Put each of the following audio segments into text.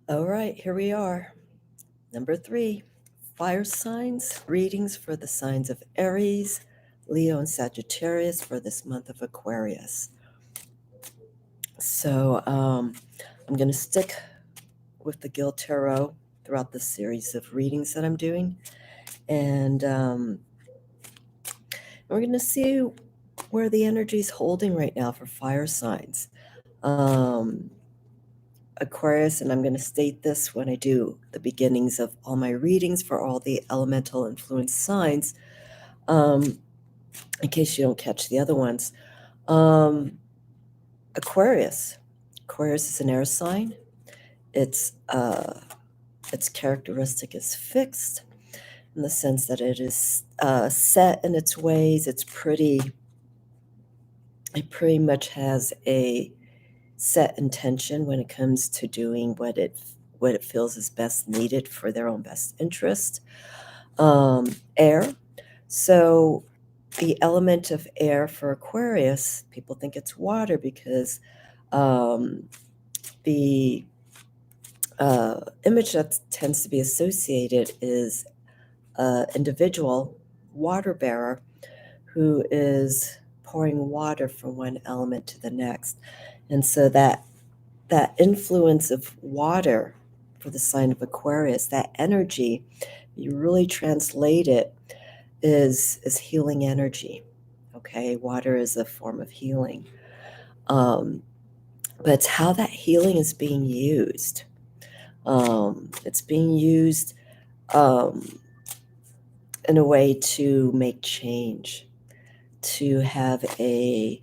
All right, here we are. Number 3, fire signs, readings for the signs of Aries, Leo, and Sagittarius for this month of Aquarius. So I'm going to stick with the Guild Tarot throughout the series of readings that I'm doing. And we're going to see where the energy is holding right now for fire signs. Aquarius, and I'm going to state this when I do the beginnings of all my readings for all the elemental influence signs, in case you don't catch the other ones. Aquarius. Aquarius is an air sign. Its characteristic is fixed in the sense that it is set in its ways. It pretty much has a set intention when it comes to doing what it feels is best needed for their own best interest. Air. So the element of air for Aquarius, people think it's water because the image that tends to be associated is an individual water bearer who is pouring water from one element to the next. And so that influence of water for the sign of Aquarius, that energy, you really translate it, is healing energy. Okay, water is a form of healing. But it's how that healing is being used. It's being used in a way to make change, to have a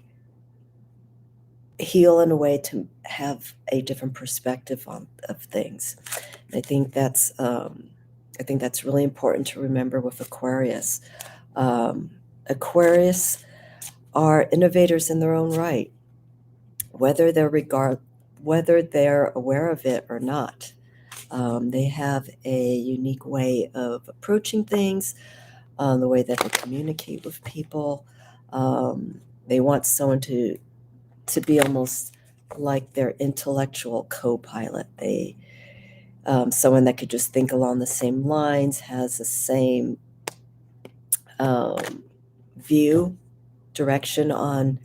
heal in a way to have a different perspective of things. I think that's really important to remember with Aquarius. Aquarius are innovators in their own right, whether they're aware of it or not. They have a unique way of approaching things, the way that they communicate with people. They want someone to be almost like their intellectual co-pilot. They someone that could just think along the same lines, has the same view, direction on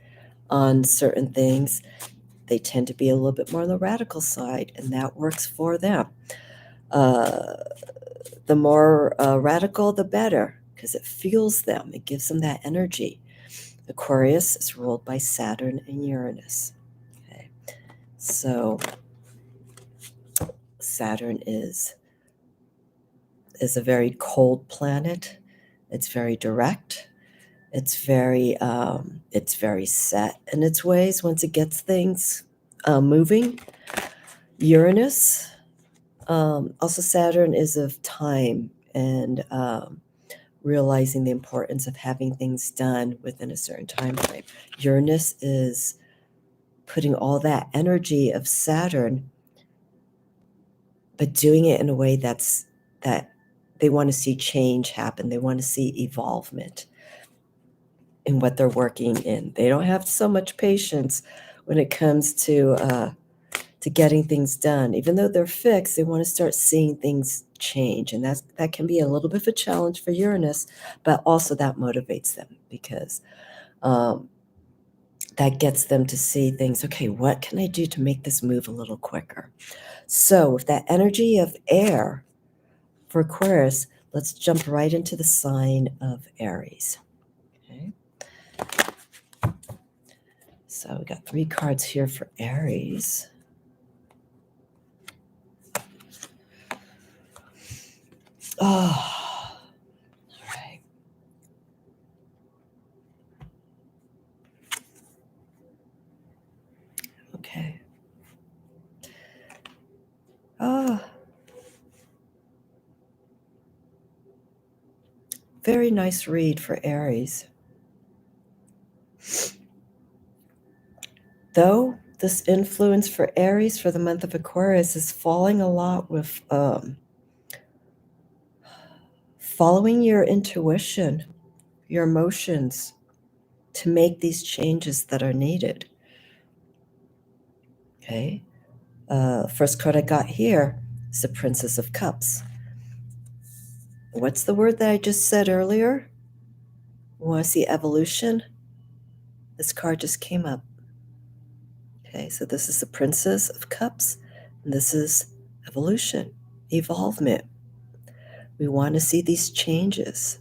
certain things. They tend to be a little bit more on the radical side, and that works for them. The more radical, the better, because it fuels them. It gives them that energy. Aquarius is ruled by Saturn and Uranus. Okay, so Saturn is a very cold planet. It's very direct. It's very set in its ways once it gets things moving. Uranus, also Saturn, is of time and realizing the importance of having things done within a certain time frame. Uranus is putting all that energy of Saturn, but doing it in a way that they want to see change happen. They want to see evolvement in what they're working in. They don't have so much patience when it comes to getting things done. Even though they're fixed, they want to start seeing things change, and that can be a little bit of a challenge for Uranus, but also that motivates them because that gets them to see things. Okay, what can I do to make this move a little quicker? So with that energy of air for Aquarius, let's jump right into the sign of Aries. Okay. So we got 3 cards here for Aries. Oh, all right. Okay. Very nice read for Aries. Though this influence for Aries for the month of Aquarius is falling a lot with following your intuition, your emotions, to make these changes that are needed. Okay. First card I got here is the Princess of Cups. What's the word that I just said earlier? Want to see evolution? This card just came up. Okay, so this is the Princess of Cups, and this is evolution, evolvement. We want to see these changes.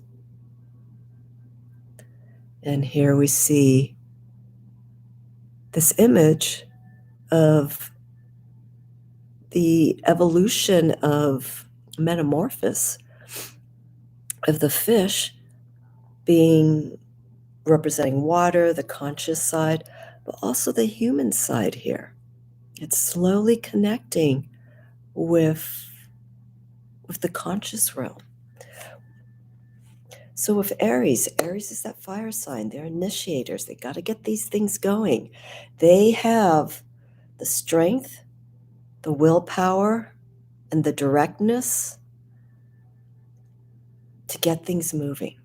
And here we see this image of the evolution of metamorphosis of the fish being representing water, the conscious side, but also the human side here. It's slowly connecting with the conscious realm. So with Aries is that fire sign. They're initiators. They got to get these things going. They have the strength, the willpower, and the directness to get things moving.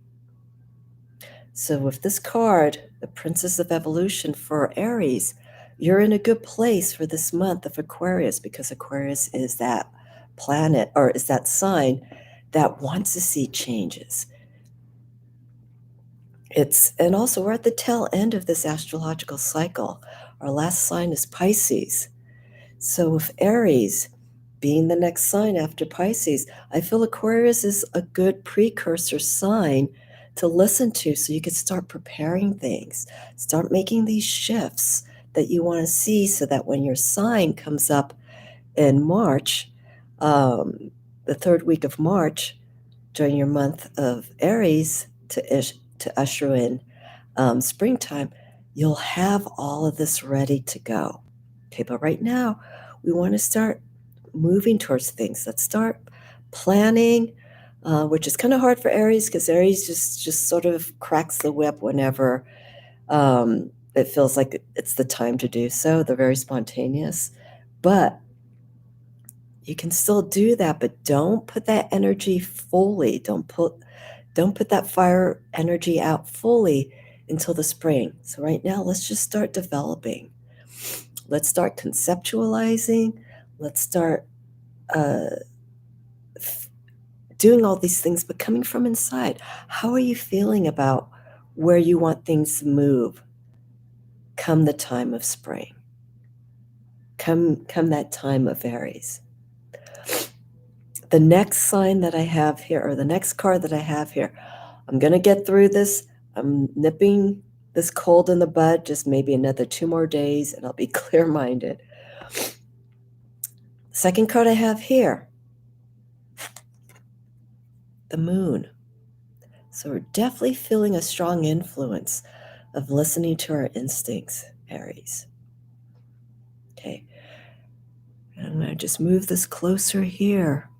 So with this card, the Princess of Evolution for Aries, you're in a good place for this month of Aquarius, because Aquarius is that planet, or is that sign that wants to see changes. And also we're at the tail end of this astrological cycle. Our last sign is Pisces. So with Aries being the next sign after Pisces, I feel Aquarius is a good precursor sign to listen to, so you can start preparing things, start making these shifts that you want to see, so that when your sign comes up in March, the third week of March, during your month of Aries to usher in springtime, you'll have all of this ready to go. Okay, but right now we want to start moving towards things. Let's start planning, which is kind of hard for Aries, because Aries just sort of cracks the whip whenever it feels like it's the time to do so. They're very spontaneous, but you can still do that, but don't put that energy fully. Don't put that fire energy out fully until the spring. So right now, let's just start developing. Let's start conceptualizing. Let's start doing all these things, but coming from inside. How are you feeling about where you want things to move come the time of spring? Come that time of Aries. The next sign that I have here, or the next card that I have here, I'm going to get through this. I'm nipping this cold in the bud, just maybe another 2 more days, and I'll be clear-minded. Second card I have here, the moon. So we're definitely feeling a strong influence of listening to our instincts, Aries. Okay. And I'm going to just move this closer here.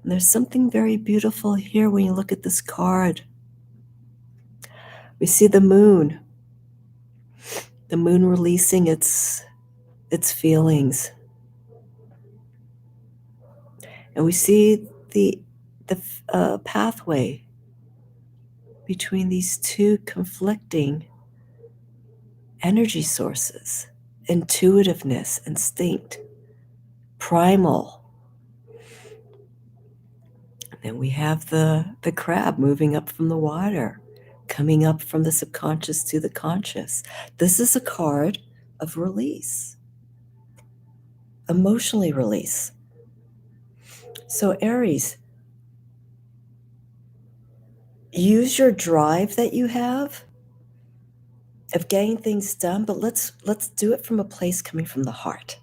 And there's something very beautiful here when you look at this card. We see the moon releasing its feelings. And we see the pathway between these two conflicting energy sources: intuitiveness, instinct, primal. And then we have the crab moving up from the water, coming up from the subconscious to the conscious. This is a card of release, emotionally release. So Aries, use your drive that you have of getting things done, but let's do it from a place coming from the heart.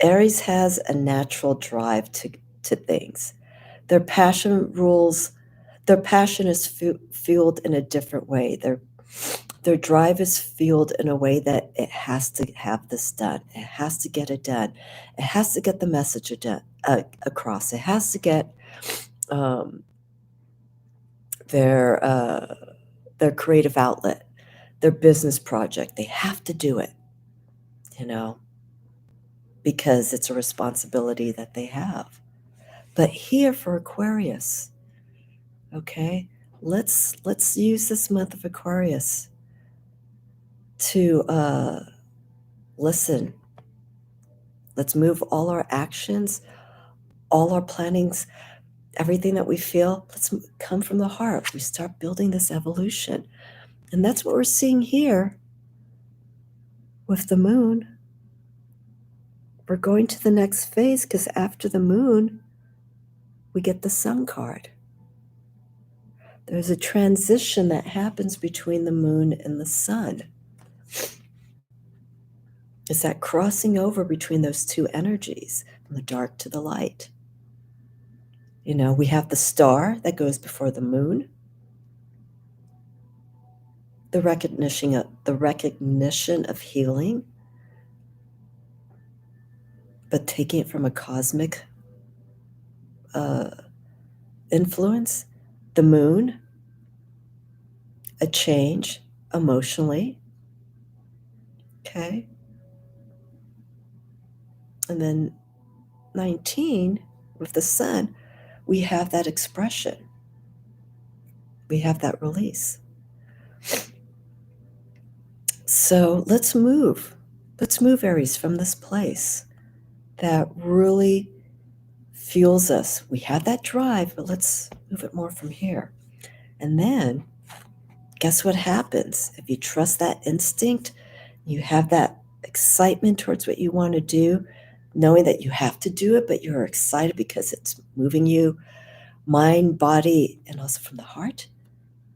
Aries has a natural drive to things. Their passion is fueled in a different way. Their drive is fueled in a way that it has to have this done. It has to get it done. It has to get the message across. It has to get their creative outlet, their business project. They have to do it, because it's a responsibility that they have. But here for Aquarius, okay, let's use this month of Aquarius to listen, Let's move all our actions, all our plannings, everything that we feel. Let's come from the heart. We start building this evolution. And that's what we're seeing here with the moon. We're going to the next phase because after the moon, we get the sun card. There's a transition that happens between the moon and the sun. It's that crossing over between those two energies, from the dark to the light. You know, we have the star that goes before the moon, the recognition of healing, but taking it from a cosmic influence. The moon, a change emotionally. Okay. And then 19, with the sun, we have that expression. We have that release. So let's move. Let's move, Aries, from this place that really fuels us. We have that drive, but let's move it more from here. And then, guess what happens? If you trust that instinct, you have that excitement towards what you want to do, knowing that you have to do it, but you're excited because it's moving you, mind, body, and also from the heart,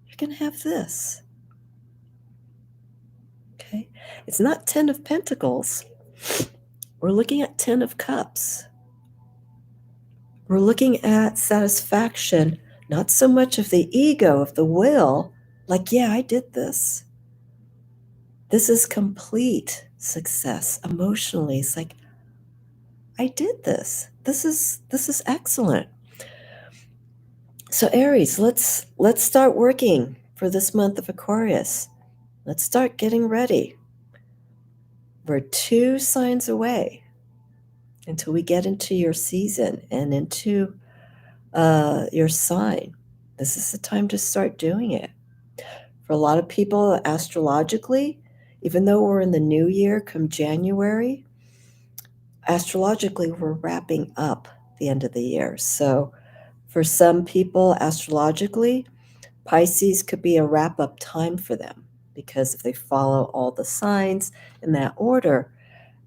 you're going to have this. Okay? It's not 10 of Pentacles. We're looking at 10 of Cups. We're looking at satisfaction, not so much of the ego, of the will, like, yeah, I did this. This is complete success emotionally. It's like, I did this. This is excellent. So Aries, let's start working for this month of Aquarius. Let's start getting ready. We're 2 signs away until we get into your season and into your sign. This is the time to start doing it. For a lot of people, astrologically, even though we're in the new year come January, astrologically, we're wrapping up the end of the year. So for some people, astrologically, Pisces could be a wrap-up time for them because if they follow all the signs in that order,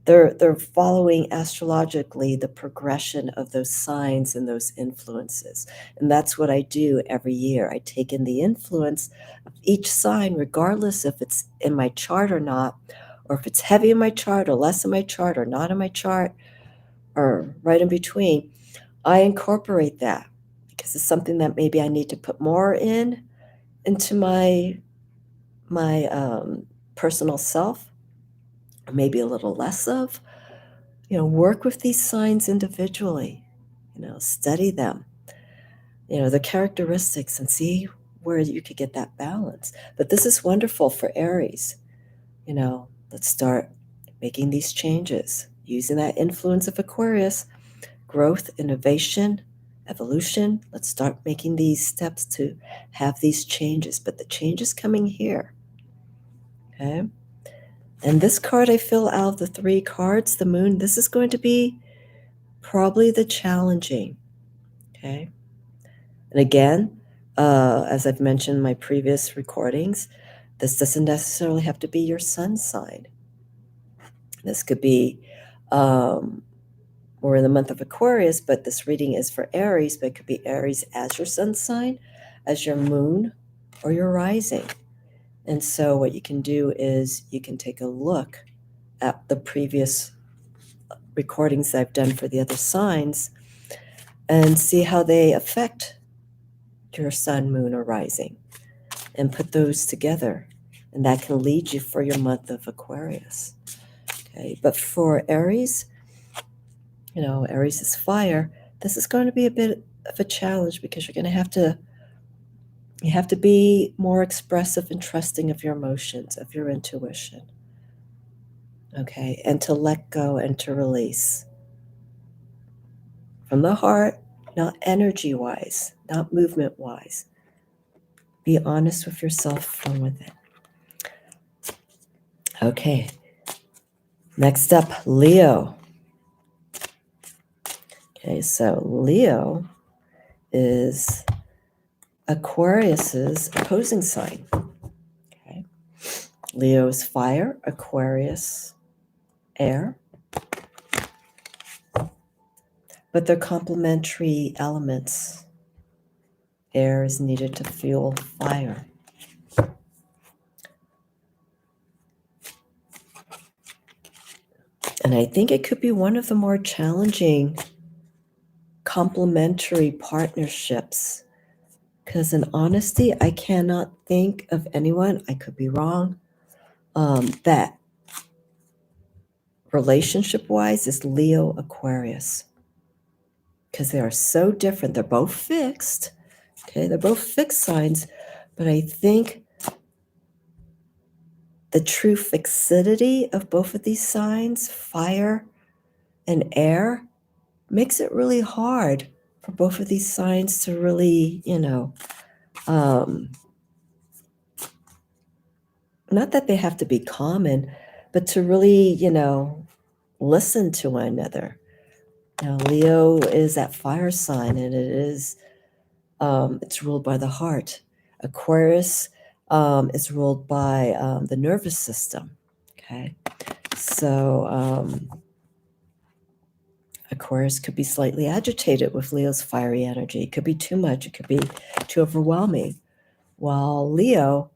they're following astrologically the progression of those signs and those influences. And that's what I do every year. I take in the influence of each sign, regardless if it's in my chart or not, or if it's heavy in my chart or less in my chart or not in my chart or right in between. I incorporate that because it's something that maybe I need to put more into my personal self, or maybe a little less of. Work with these signs individually, study them, the characteristics and see where you could get that balance. But this is wonderful for Aries. Let's start making these changes, using that influence of Aquarius, growth, innovation, evolution. Let's start making these steps to have these changes. But the change is coming here. Okay? And this card I feel out of the 3 cards, the moon, this is going to be probably the challenging. Okay? And again, as I've mentioned in my previous recordings, this doesn't necessarily have to be your sun sign. This could be, we're in the month of Aquarius, but this reading is for Aries, but it could be Aries as your sun sign, as your moon, or your rising. And so what you can do is you can take a look at the previous recordings that I've done for the other signs and see how they affect your sun, moon, or rising, and put those together. And that can lead you for your month of Aquarius. Okay, but for Aries, Aries is fire. This is going to be a bit of a challenge because you have to be more expressive and trusting of your emotions, of your intuition. Okay, and to let go and to release. From the heart, not energy-wise, not movement-wise. Be honest with yourself from within. Okay, next up, Leo. Okay, so Leo is Aquarius's opposing sign. Okay. Leo is fire, Aquarius air, but they're complementary elements. Air is needed to fuel fire. And I think it could be one of the more challenging complementary partnerships. Because in honesty, I cannot think of anyone, I could be wrong, that relationship-wise is Leo Aquarius. Because they are so different. They're both fixed. Okay, they're both fixed signs. But I think the true fixity of both of these signs, fire and air, makes it really hard for both of these signs to really, not that they have to be common, but to really, listen to one another. Now, Leo is that fire sign, and it's ruled by the heart. Aquarius is ruled by the nervous system. Okay, so Aquarius could be slightly agitated with Leo's fiery energy. It could be too much. It could be too overwhelming. While Leo's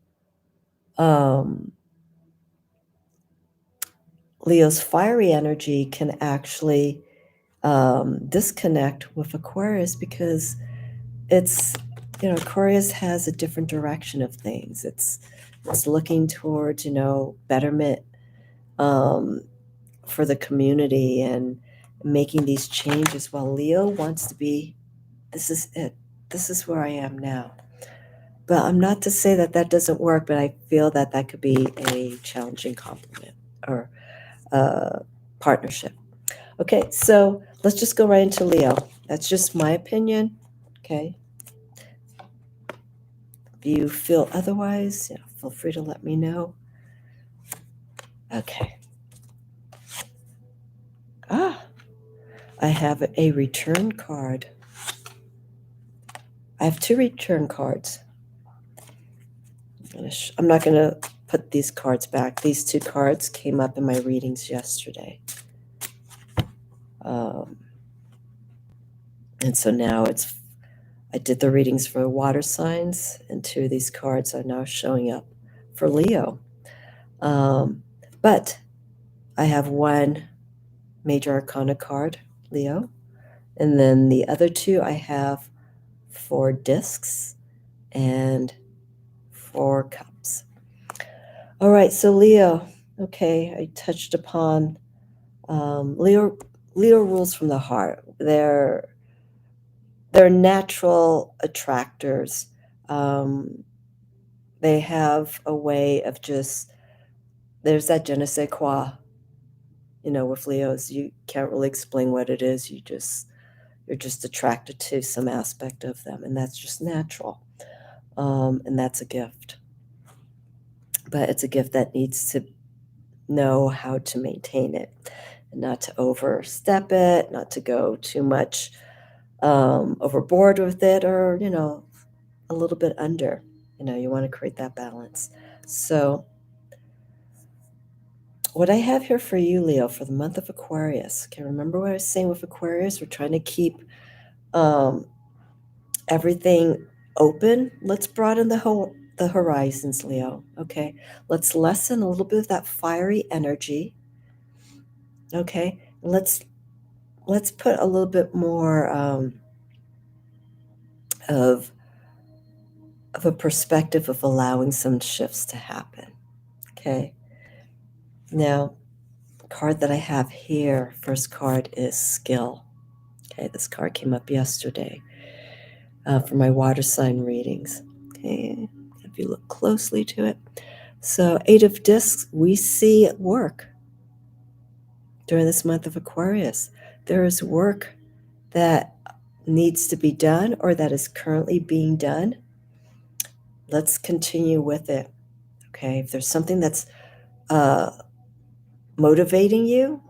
fiery energy can actually disconnect with Aquarius because Aquarius has a different direction of things. It's looking towards, betterment for the community and making these changes, while Leo wants to be, this is it. This is where I am now. But I'm not to say that doesn't work, but I feel that could be a challenging complement or partnership. Okay, so let's just go right into Leo. That's just my opinion. Okay. If you feel otherwise, feel free to let me know. Okay. I have a return card. I have 2 return cards. I'm not going to put these cards back. These 2 cards came up in my readings yesterday. And so now I did the readings for water signs, and 2 of these cards are now showing up for Leo. But I have 1 major arcana card, Leo, and then the other 2 I have 4 discs and 4 cups. All right, so Leo, okay, I touched upon Leo rules from the heart. They're natural attractors. They have a way of there's that je ne sais quoi, with Leos. You can't really explain what it is. You're just attracted to some aspect of them, and that's just natural. And that's a gift. But it's a gift that needs to know how to maintain it, and not to overstep it, not to go too much overboard with it, or, a little bit under. You want to create that balance. So what I have here for you, Leo, for the month of Aquarius. Okay, remember what I was saying with Aquarius? We're trying to keep everything open. Let's broaden the horizons, Leo. Okay, let's lessen a little bit of that fiery energy. Okay, let's put a little bit more of a perspective of allowing some shifts to happen. Okay. Now, the card that I have here, first card is skill. Okay, this card came up yesterday for my water sign readings. Okay, if you look closely to it. So 8 of discs, we see work during this month of Aquarius. There is work that needs to be done or that is currently being done. Let's continue with it. Okay, if there's something that's motivating you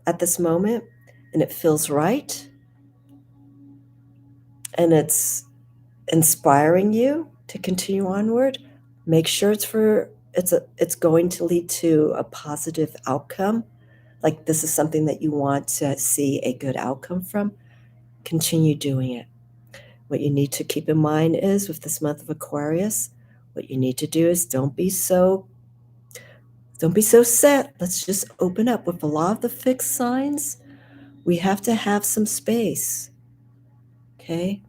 at this moment, and it feels right, and it's inspiring you to continue onward, make sure it's going to lead to a positive outcome. Like this is something that you want to see a good outcome from. Continue doing it. What you need to keep in mind is with this month of Aquarius, what you need to do is don't be so set. Let's just open up. With a lot of the fixed signs, we have to have some space. Okay?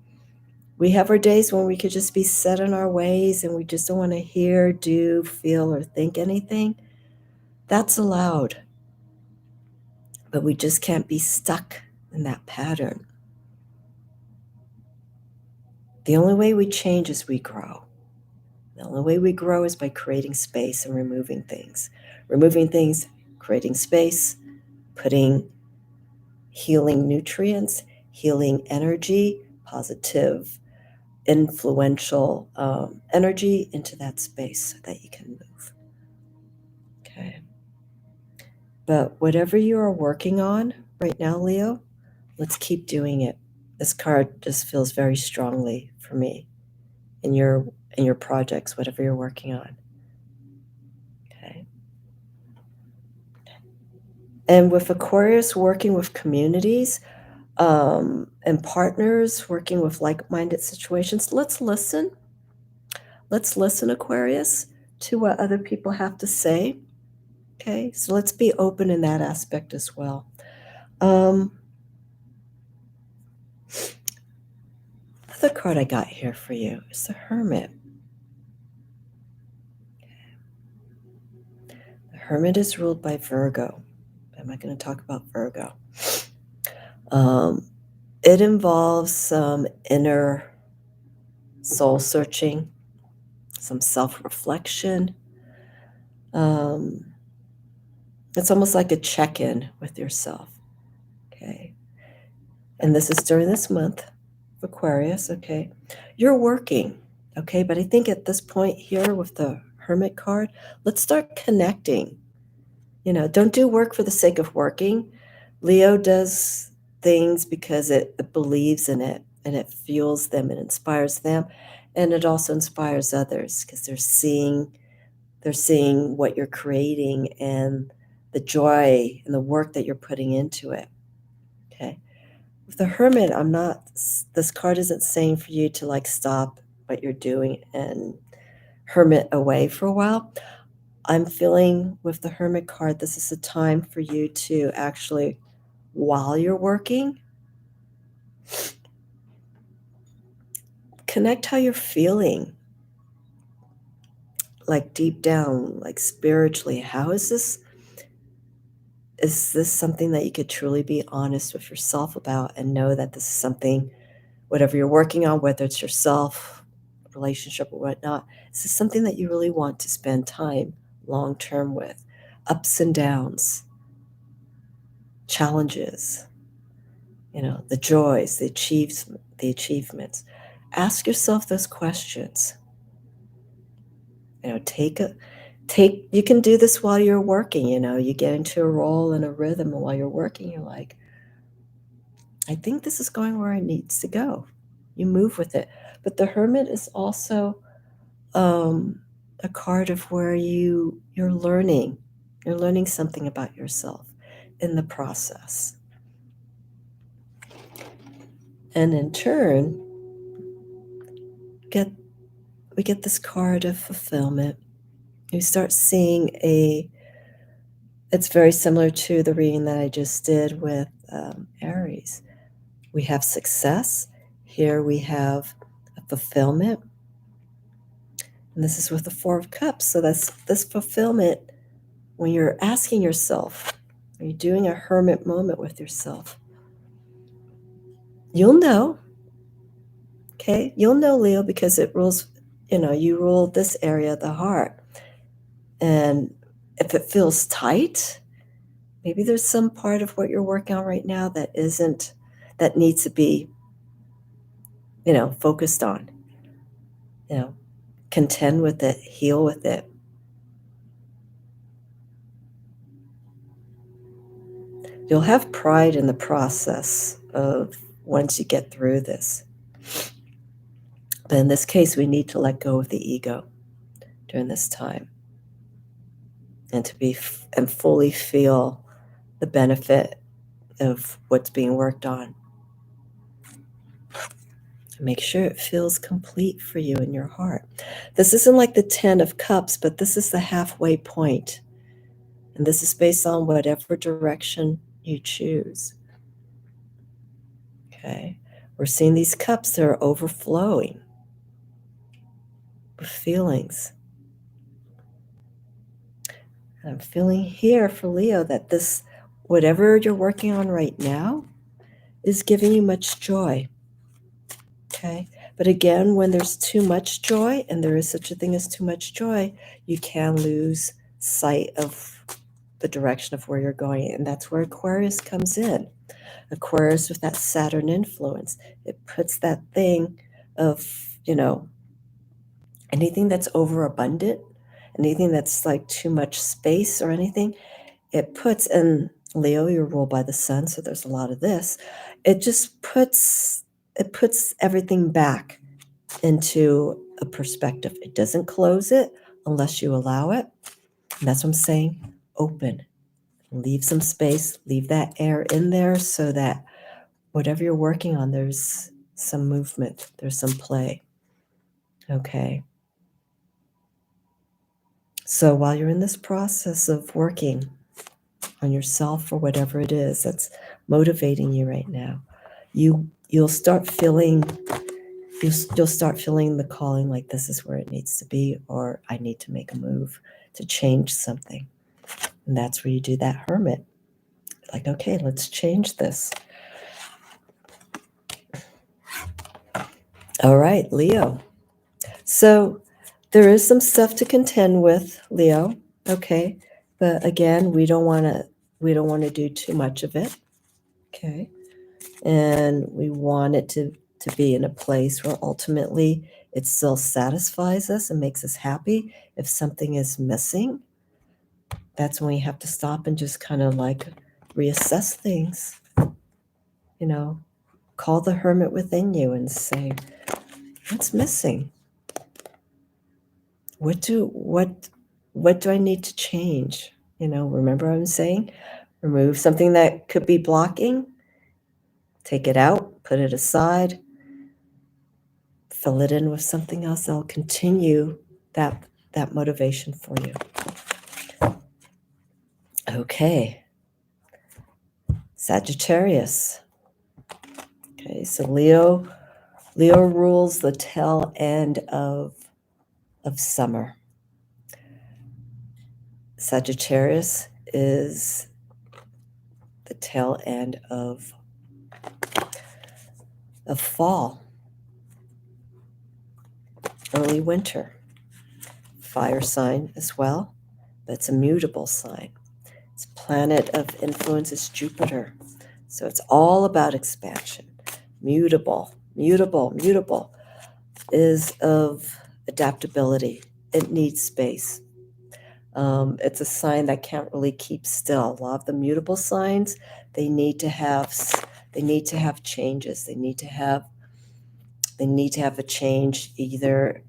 We have our days when we could just be set in our ways and we just don't want to hear, do, feel, or think anything. That's allowed. But we just can't be stuck in that pattern. The only way we change is we grow. The only way we grow is by creating space and removing things. Removing things, creating space, putting healing nutrients, healing energy, positive, influential energy into that space so that you can move. Okay. But whatever you are working on right now, Leo, let's keep doing it. This card just feels very strongly for me in your projects, whatever you're working on. Okay. And with Aquarius working with communities and partners, working with like-minded situations, let's listen. Let's listen, Aquarius, to what other people have to say. Okay, so let's be open in that aspect as well. The card I got here for you is the Hermit. The Hermit is ruled by Virgo. I'm not going to talk about Virgo. It involves some inner soul searching, some self-reflection. It's almost like a check-in with yourself. Okay. And this is during this month of Aquarius. Okay. You're working. Okay. But I think at this point here with the Hermit card, let's start connecting. You know, don't do work for the sake of working. Leo does things because it believes in it and it fuels them and inspires them. And it also inspires others because they're seeing what you're creating and the joy and the work that you're putting into it. Okay. With the Hermit, this card isn't saying for you to like stop what you're doing and hermit away for a while. I'm feeling with the Hermit card, this is a time for you to actually, while you're working, connect how you're feeling. Like deep down, like spiritually, how is this? Is this something that you could truly be honest with yourself about and know that this is something, whatever you're working on, whether it's yourself, relationship or whatnot, is this something that you really want to spend time long-term with? Ups and downs, challenges, the joys, the achievements. Ask yourself those questions. You can do this while you're working, you get into a role and a rhythm, and while you're working, you're like, I think this is going where it needs to go. You move with it. But the Hermit is also a card of where you're learning. You're learning something about yourself in the process. And in turn, we get this card of fulfillment. You start seeing it's very similar to the reading that I just did with Aries. We have success. Here we have a fulfillment. And this is with the Four of Cups. So that's this fulfillment when you're asking yourself, are you doing a hermit moment with yourself? You'll know. Okay? You'll know, Leo, because it rules, you rule this area of the heart. And if it feels tight, maybe there's some part of what you're working on right now that needs to be, focused on. Contend with it, heal with it. you'll have pride in the process of once you get through this. But in this case, we need to let go of the ego during this time and to be and fully feel the benefit of what's being worked on. Make sure it feels complete for you in your heart. This isn't like the 10 of Cups, but this is the halfway point. And this is based on whatever direction you choose. Okay. We're seeing these cups that are overflowing with feelings. And I'm feeling here for Leo that this, whatever you're working on right now, is giving you much joy. Okay. But again, when there's too much joy, and there is such a thing as too much joy, you can lose sight of the direction of where you're going. And that's where Aquarius comes in. Aquarius with that Saturn influence. It puts that thing of, anything that's overabundant, anything that's like too much space or anything, it puts, and Leo, you're ruled by the sun, so there's a lot of this. It puts everything back into a perspective. It doesn't close it unless you allow it. And that's what I'm saying. Open. Leave some space. Leave that air in there so that whatever you're working on, there's some movement. There's some play. Okay. So while you're in this process of working on yourself or whatever it is that's motivating you right now, you'll start feeling the calling, like this is where it needs to be, or I need to make a move to change something. And that's where you do that hermit. Like, okay, let's change this. All right, Leo. So there is some stuff to contend with, Leo. Okay. But again, we don't want to do too much of it. Okay. And we want it to be in a place where ultimately it still satisfies us and makes us happy. If something is missing, that's when we have to stop and just kind of like reassess things. Call the hermit within you and say, what's missing? What do I need to change? Remember what I'm saying? Remove something that could be blocking, take it out, put it aside, fill it in with something else that'll continue that motivation for you. Okay. Sagittarius. Okay, so Leo rules the tail end of summer. Sagittarius is the tail end of fall, early winter. Fire sign as well, but it's a mutable sign. Its planet of influence is Jupiter. So it's all about expansion. Mutable is of adaptability. It needs space. It's a sign that can't really keep still. A lot of the mutable signs, they need to have changes. They need to have a change either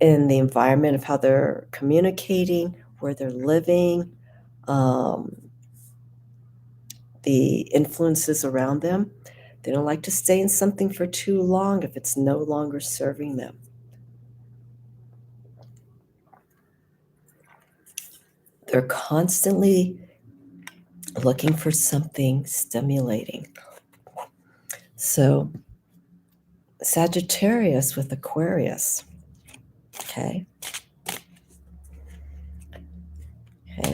in the environment of how they're communicating, where they're living, the influences around them. They don't like to stay in something for too long if it's no longer serving them. They're constantly looking for something stimulating. So Sagittarius with Aquarius. Okay,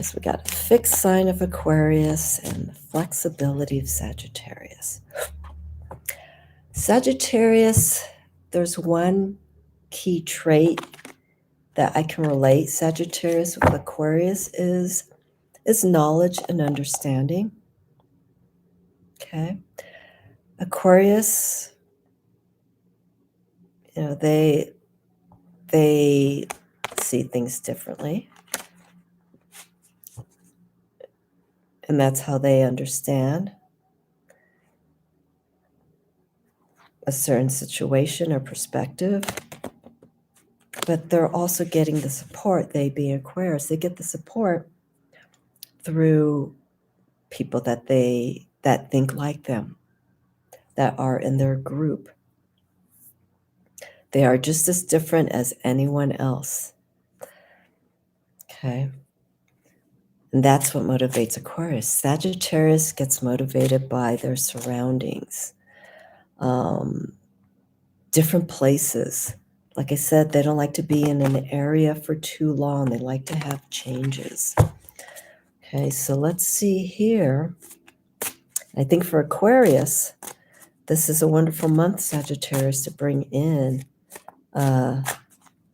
so we got a fixed sign of Aquarius and the flexibility of Sagittarius. Sagittarius, there's one key trait that I can relate Sagittarius with Aquarius is knowledge and understanding. Okay. Aquarius, they see things differently. And that's how they understand a certain situation or perspective. But they're also getting the support, they being Aquarius, they get the support through people that think like them, that are in their group. They are just as different as anyone else. Okay. And that's what motivates Aquarius. Sagittarius gets motivated by their surroundings, different places. Like I said, they don't like to be in an area for too long. They like to have changes. Okay, so let's see here. I think for Aquarius, this is a wonderful month, Sagittarius, to bring in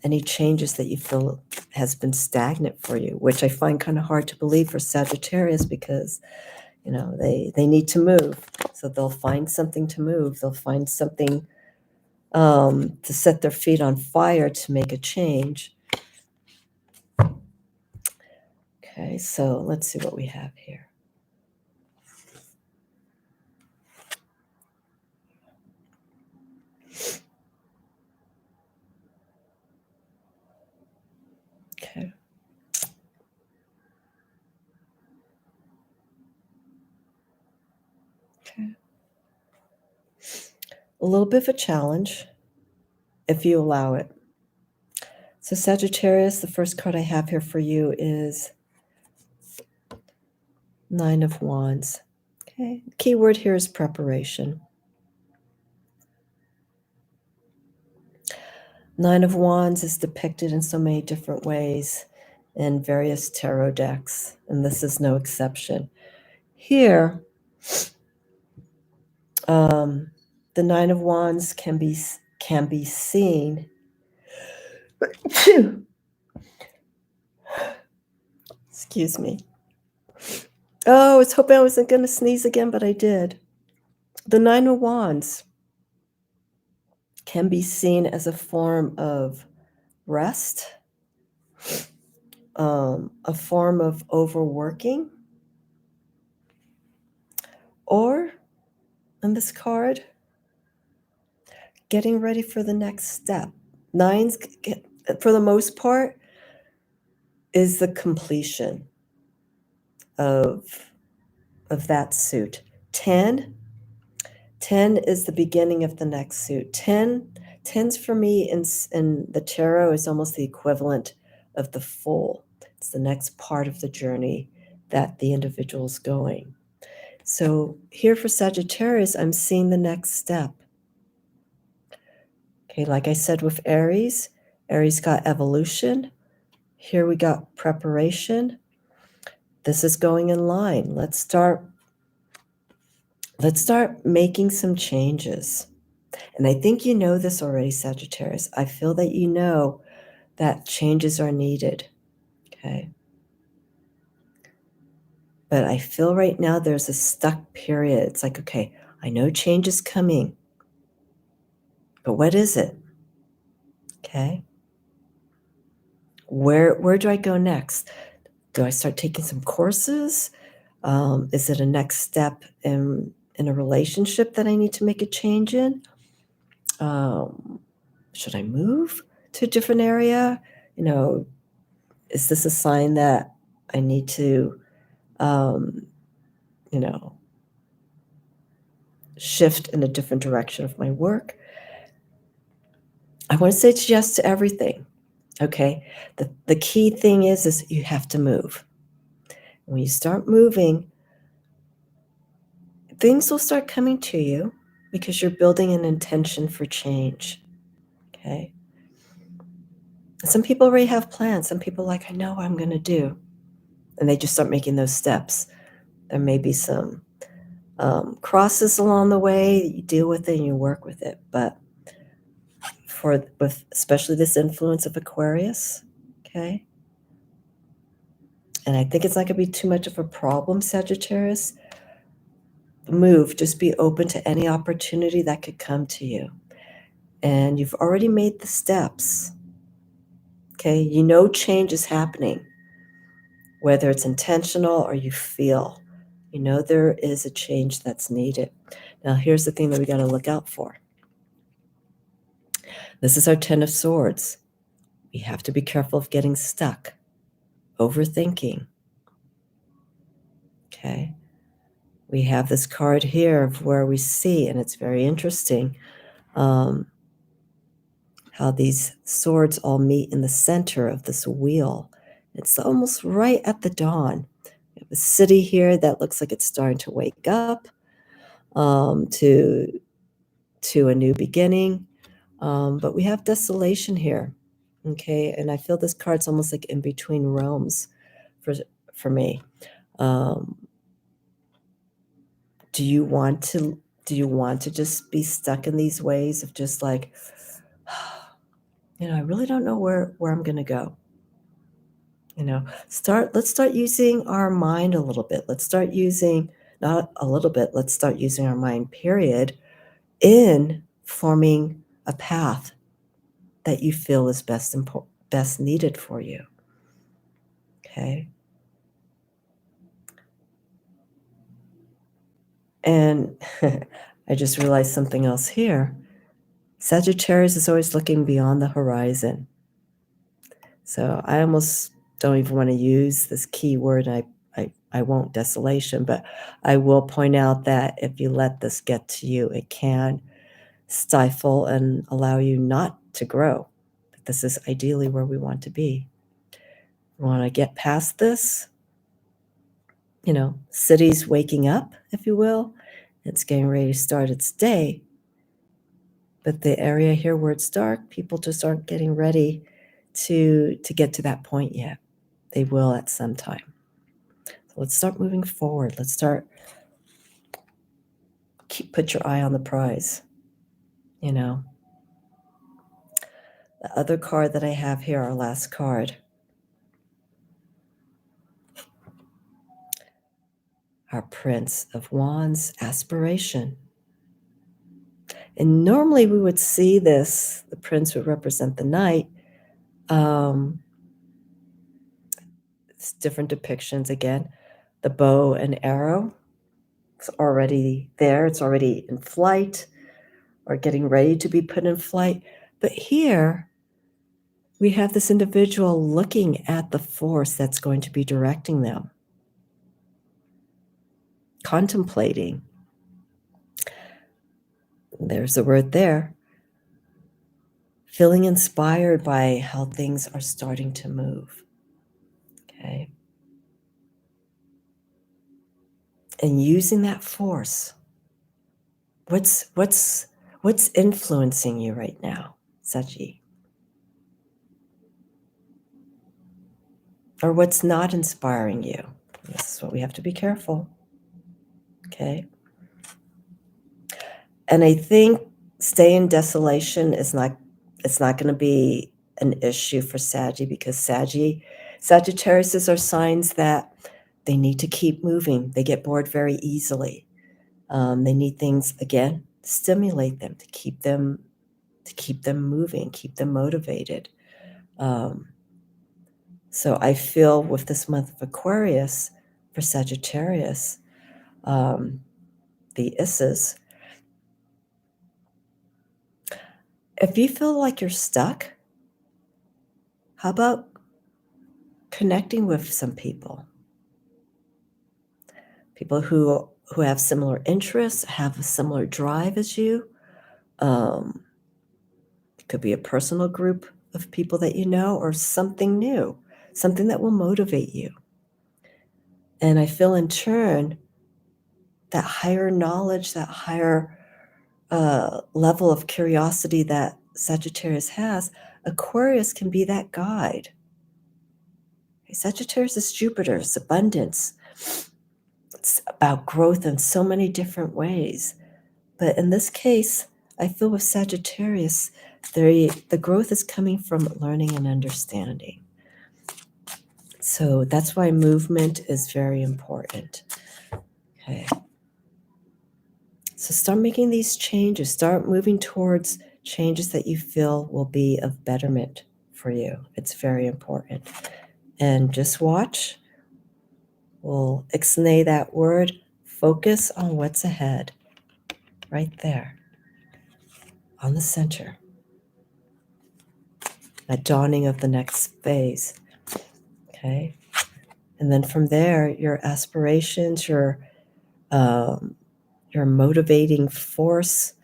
any changes that you feel has been stagnant for you, which I find kind of hard to believe for Sagittarius because, they need to move. So they'll find something to move. They'll find something to set their feet on fire to make a change. Okay, so let's see what we have here. Okay. Okay. A little bit of a challenge, if you allow it. So Sagittarius, the first card I have here for you is Nine of Wands. Okay. The key word here is preparation. Nine of Wands is depicted in so many different ways in various tarot decks, and this is no exception. Here, the Nine of Wands can be seen. Excuse me. Oh, I was hoping I wasn't going to sneeze again, but I did. The Nine of Wands can be seen as a form of rest, a form of overworking, or, on this card, getting ready for the next step. Nines, for the most part, is the completion of that suit. 10 is the beginning of the next suit. 10's for me in the tarot is almost the equivalent of the Fool. It's the next part of the journey that the individual's going. So here for Sagittarius, I'm seeing the next step. Okay, like I said with Aries got evolution. Here we got preparation. This is going in line. Let's start making some changes. And I think you know this already, Sagittarius. I feel that you know that changes are needed. Okay. But I feel right now there's a stuck period. It's like, okay, I know change is coming, but what is it? Okay. Where do I go next? Do I start taking some courses? Is it a next step in a relationship that I need to make a change in? Should I move to a different area? Is this a sign that I need to, shift in a different direction of my work? I want to say yes to everything. Okay. The key thing is you have to move. When you start moving, things will start coming to you because you're building an intention for change. Okay. Some people already have plans. Some people are like, I know what I'm going to do. And they just start making those steps. There may be some crosses along the way. You deal with it and you work with it. But with especially this influence of Aquarius, okay? And I think it's not going to be too much of a problem, Sagittarius. Move. Just be open to any opportunity that could come to you. And you've already made the steps. Okay? You know change is happening, whether it's intentional or you feel You know there is a change that's needed. Now, here's the thing that we got to look out for. This is our Ten of Swords. We have to be careful of getting stuck, overthinking. Okay. We have this card here of where we see, and it's very interesting, how these swords all meet in the center of this wheel. It's almost right at the dawn. We have a city here that looks like it's starting to wake up to a new beginning. But we have desolation here. Okay, and I feel this card's almost like in between realms for me. Do you want to just be stuck in these ways of just like, I really don't know where I'm going to go. Let's start using our mind a little bit. Let's start using, not a little bit, let's start using our mind, period, in forming a path that you feel is best needed for you. Okay. And I just realized something else here. Sagittarius is always looking beyond the horizon. So I almost don't even want to use this key word. I won't, desolation, but I will point out that if you let this get to you, it can stifle and allow you not to grow. But this is ideally where we want to be. We want to get past this. City's waking up, if you will. It's getting ready to start its day. But the area here where it's dark, people just aren't getting ready to get to that point yet. They will at some time. So let's start moving forward. Let's put your eye on the prize. The other card that I have here, our last card, our Prince of Wands, aspiration. And normally we would see this, the prince would represent the knight. It's different depictions again. The bow and arrow, it's already there. It's already in flight or getting ready to be put in flight. But here we have this individual looking at the force that's going to be directing them, contemplating. There's the word there. Feeling inspired by how things are starting to move. Okay. And using that force. What's influencing you right now, Saji? Or what's not inspiring you? This is what we have to be careful. Okay. And I think stay in desolation it's not going to be an issue for Saggy, because Sagittarius are signs that they need to keep moving. They get bored very easily. They need things, again, stimulate them to keep them moving, keep them motivated. So I feel with this month of Aquarius for Sagittarius, the Isses, if you feel like you're stuck, how about connecting with some people who have similar interests, have a similar drive as you? It could be a personal group of people that you know, or something new, something that will motivate you. And I feel in turn that higher knowledge, that higher level of curiosity that Sagittarius has, Aquarius can be that guide. Sagittarius is Jupiter, it's abundance. It's about growth in so many different ways. But in this case, I feel with Sagittarius, the growth is coming from learning and understanding. So that's why movement is very important. Okay. So start making these changes. Start moving towards changes that you feel will be of betterment for you. It's very important. And just watch we'll ixnay that word. Focus on what's ahead, right there, on the center. That dawning of the next phase, okay? And then from there, your aspirations, your motivating force,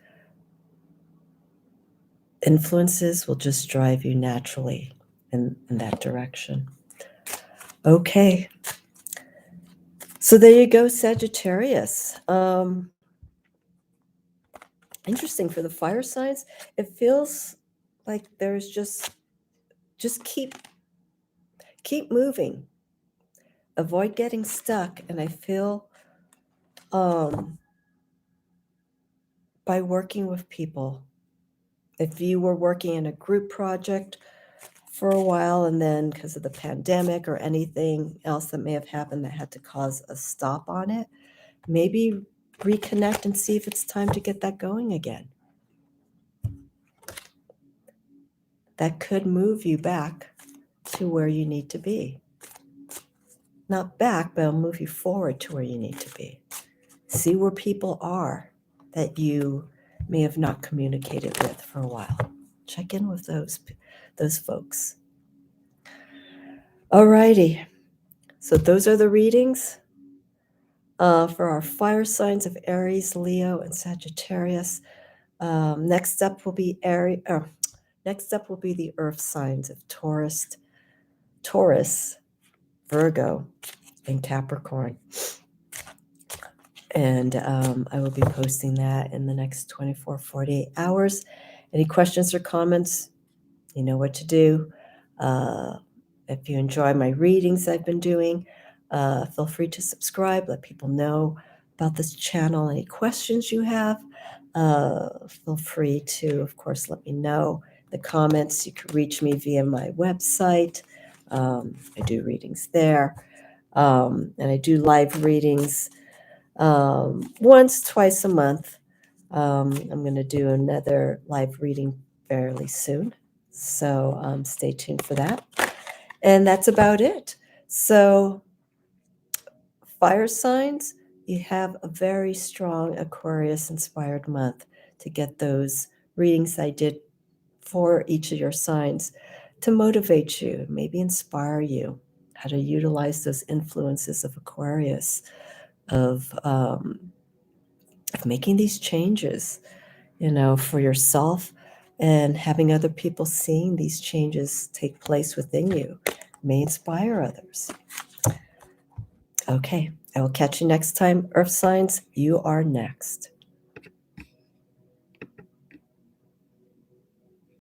influences will just drive you naturally in that direction. Okay. So there you go, Sagittarius. Interesting for the fire signs. It feels like there's just keep moving. Avoid getting stuck. And I feel by working with people, if you were working in a group project for a while and then because of the pandemic or anything else that may have happened that had to cause a stop on it, maybe reconnect and see if it's time to get that going again. That could move you back to where you need to be. Not back, but it'll move you forward to where you need to be. See where people are that you may have not communicated with for a while. Check in with those folks. Alrighty. So those are the readings for our fire signs of Aries, Leo, and Sagittarius. Next up will be Next up will be the earth signs of Taurus, Virgo, and Capricorn. And I will be posting that in the next 48 hours. Any questions or comments, you know what to do. If you enjoy my readings I've been doing, feel free to subscribe, let people know about this channel. Any questions you have, feel free to, of course, let me know in the comments. You can reach me via my website. I do readings there. And I do live readings once, twice a month. I'm going to do another live reading fairly soon. So stay tuned for that. And that's about it. So fire signs, you have a very strong Aquarius inspired month to get those readings I did for each of your signs to motivate you, maybe inspire you how to utilize those influences of Aquarius, of making these changes, for yourself, and having other people seeing these changes take place within you may inspire others. Okay, I will catch you next time, Earth signs. You are next.